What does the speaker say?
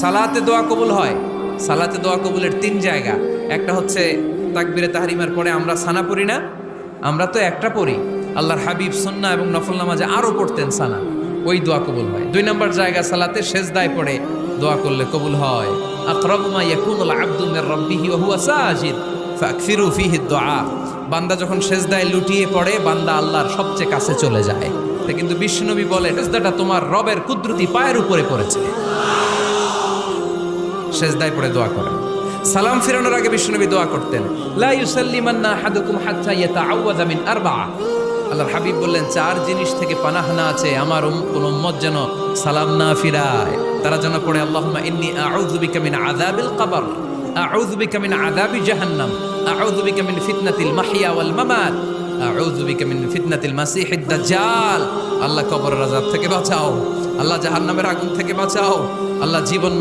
সালাতে দোয়া কবুল হয়। সালাতে দোয়া কবুলের 3 জায়গা। একটা হচ্ছে তাকবীরে তাহরিমার পরে আমরা সানা পড়ি না, আমরা তো একটা পড়ি। আল্লাহর হাবিব সুন্নাহ এবং নফল নামাজে আরো পড়তেন সানা, ওই দোয়া কবুল হয়। 2 নম্বর জায়গা সালাতে সেজদায় পড়ে দোয়া করলে কবুল হয়। আকরাবু মা ইয়াকুনুল আবদু মির রাব্বিহি ওয়া হুয়া সাজিদ ফাকসিরু ফিহি দুআ। বান্দা যখন সেজদায় লুটিয়ে পড়ে বান্দা আল্লাহর সবচেয়ে কাছে চলে যায়। তা কিন্তু বিশ্বনবী বলে সেজদাটা তোমার রবের কুদরতি পায়ের উপরে পড়েছে। সেজদায় পড়ে দোয়া করেন। সালাম ফিরানোর আগে বিশ্বনবী দোয়া করতেন, লা ইউসাল্লিমান্না আহাদুকুম হাত্তা ইয়াতাআওয়াযা মিন আরবা'a। আল্লাহর হাবিব বললেন 4 জিনিস থেকে পানাহ না আছে আমার কোন উম্মত যেন সালাম না ফিরায়। তারা যেন পড়ে আল্লাহুম্মা ইন্নী আউযু বিকা মিন আযাবিল কবর, আউযু বিকা মিন আযাবি জাহান্নাম, আউযু বিকা মিন ফিতনাতিল মাহইয়া ওয়াল মামাত, আউযু বিকা মিন ফিতনাতিল মাসিহিদ দাজ্জাল। আল্লাহ কবরের আযাব থেকে বাঁচাও, আল্লাহ জাহান্নামের আগুন থেকে বাঁচাও, আল্লাহ জীবন